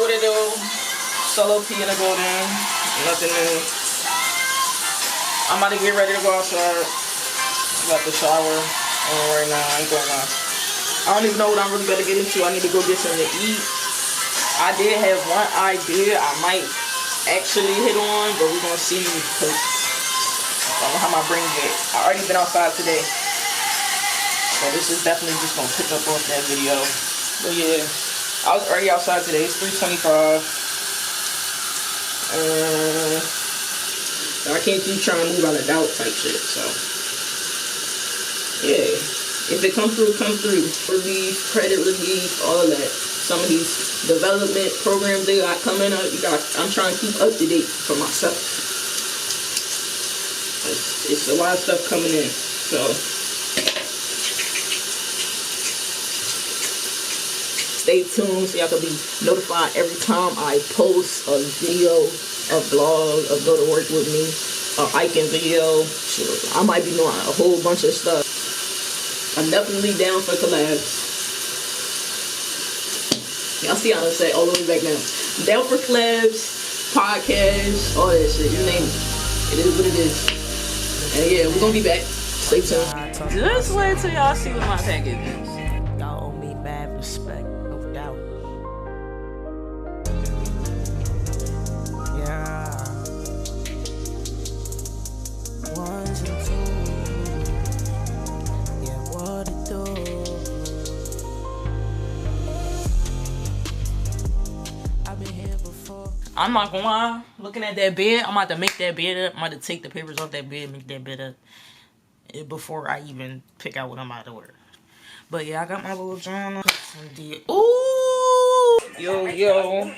what it do. Solo P in the building. Nothing new. I'm about to get ready to go outside. About to shower right now. I ain't going on. I don't even know what I'm really gonna get into. I need to go get something to eat. I did have one idea I might actually hit on, but we're gonna see because I don't know how my brain get. I already been outside today. So this is definitely just gonna pick up off that video. But yeah, I was already outside today. It's 3:25. I can't keep trying to move out of doubt type shit, so yeah. If it comes through, come through. Relief, credit relief, all of that. Some of these development programs they got coming up, I'm trying to keep up to date for myself. It's a lot of stuff coming in, so stay tuned so y'all can be notified every time I post a video, a vlog, a go to work with me, a hiking video. Sure, I might be doing a whole bunch of stuff. I'm definitely down for collabs. Y'all see how I say all the way back now. I'm down for collabs, podcasts, all that shit. You name it. It is what it is. And yeah, we're gonna be back. Stay tuned. Just wait till y'all see what my package is. Y'all owe me mad respect, no doubt. Yeah. Ones and twos. Yeah, what it do? I've been here before. I'm not gonna lie, looking at that bed, I'm about to make that bed up. I'm about to take the papers off that bed, make that bed up before I even pick out what I'm about to wear. But yeah, I got my little journal. Ooh! Yo, yeah. I'm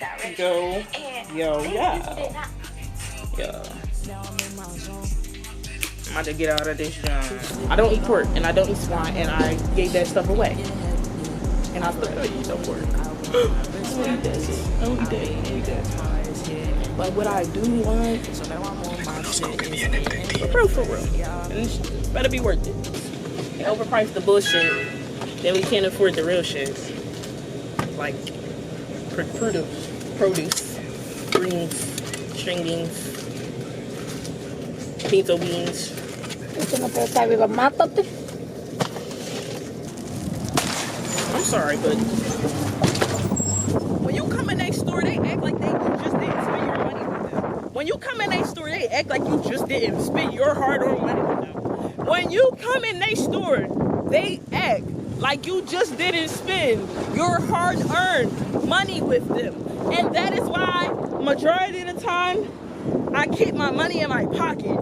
about to get out of this job. I don't eat pork and I don't eat swine and I gave that stuff away. And I still don't eat no pork. I don't eat that. But what I do want is for real. And it's better be worth it. They overprice the bullshit, then we can't afford the real shit. Like produce, greens, string beans, pinto beans. I'm sorry, but when you come in next door, they act like they just didn't spend your money with them. When you come in next door, they act like you just didn't spend your hard-earned money with them. When you come in next store, they act like you just didn't spend your hard-earned money with them. And that is why, majority of the time, I keep my money in my pocket.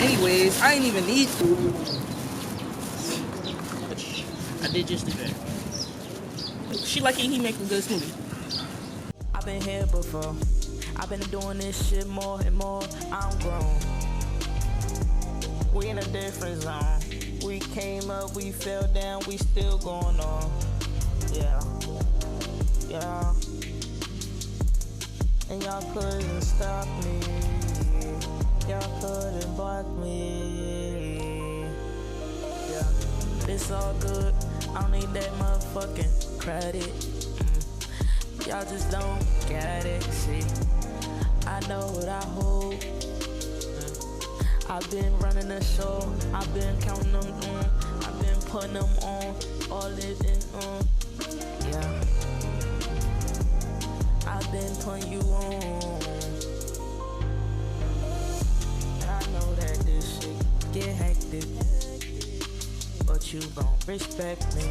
Anyways, I ain't even need food. I did just do that. She lucky he make a good smoothie. I've been here before. I've been doing this shit more and more. I'm grown. We in a different zone. We came up, we fell down, we still going on. Yeah. And y'all couldn't stop me. Y'all couldn't block me. Yeah. It's all good. I don't need that motherfucking credit. Y'all just don't get it. See, I know what I hold. I've been running the show. I've been counting them on. I've been putting them on. All living on. Yeah. I've been putting you on. And I know that this shit get hectic, but you gon' respect me.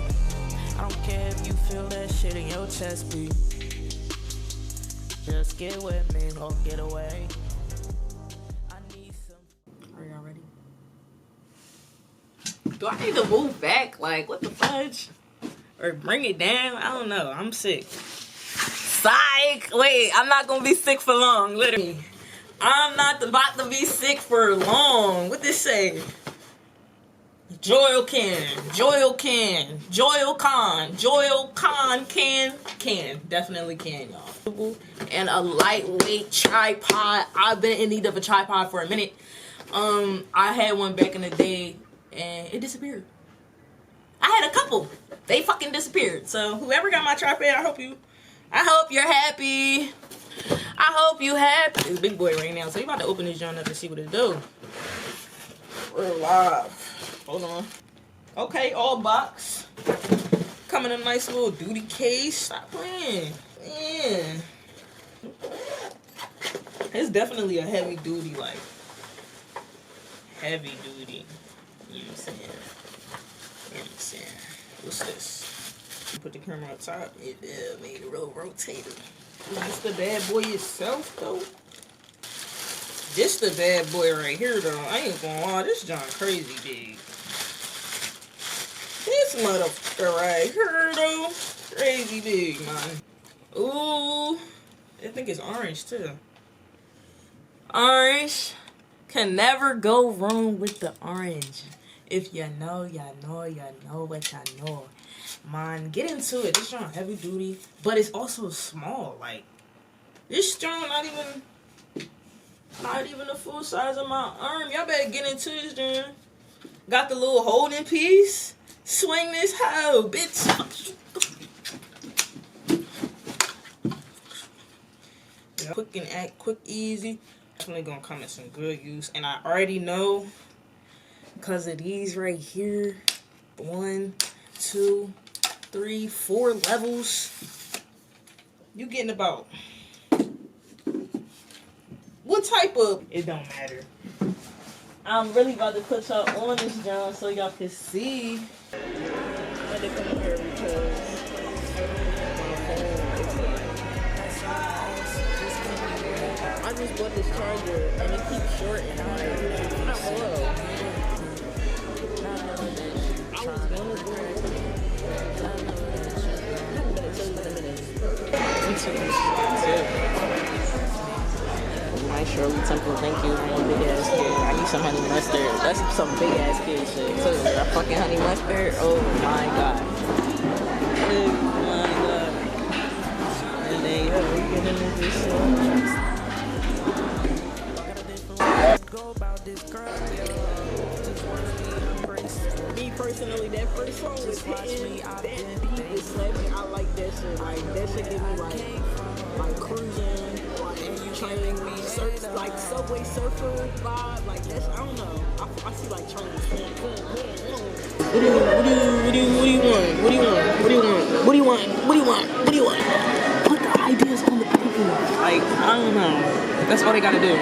I don't care if you feel that shit in your chest beat. Just get with me or get away. I need some. Are y'all ready? Do I need to move back? Like, what the fudge? Or bring it down? I don't know. I'm sick. Psych! Wait, I'm not gonna be sick for long, literally. I'm not about to be sick for long. What this say? Joel can, definitely can, y'all. And a lightweight tripod. I've been in need of a tripod for a minute. I had one back in the day and it disappeared. I had a couple. They fucking disappeared. So whoever got my tripod, I hope you I hope you're happy. I hope you happy. It's big boy right now, so you about to open this joint up and see what it do. We're live. Hold on. Okay, all box. Coming in a nice little duty case. Stop playing. Man. It's definitely a heavy duty, like heavy duty. You know what I'm saying? You know what I'm saying? What's this? Put the camera up top. It made a real rotator. Is this the bad boy itself, though? This the bad boy right here, though. I ain't gonna lie. This John crazy big. This motherfucker right here, though. Crazy big, man. Ooh. I think it's orange, too. Orange. Can never go wrong with the orange. If you know, you know, you know what you know. Man, get into it. This joint heavy duty, but it's also small. Like, this joint not even the full size of my arm. Y'all better get into this joint. Got the little holding piece. Swing this hoe, bitch. Quick and act, quick, easy. Definitely gonna come in some good use, and I already know because of these right here. 1, 2, 3, 4 levels. You getting about what type of? It don't matter. I'm really about to put y'all on this John so y'all can see. I had to come here because I just bought this charger and it keeps short and I'm like, hello. I was gonna do it. My Shirley Temple, thank you. One big ass kid. I need some honey mustard. That's some big ass kid shit. So that fucking honey mustard. Oh my god. Oh my god. And they we getting into this shit. Me personally, that first song was hitting. That beat was slapping. I like that shit. Like that shit give me like cruising, like training me, surf, like Subway Surfer vibe. Like that's I don't know. I see like training. What do you want? What do you want? What do you want? What do you want? What do you want? What do you want? Put the ideas on the paper. Like I don't know. That's all they gotta do.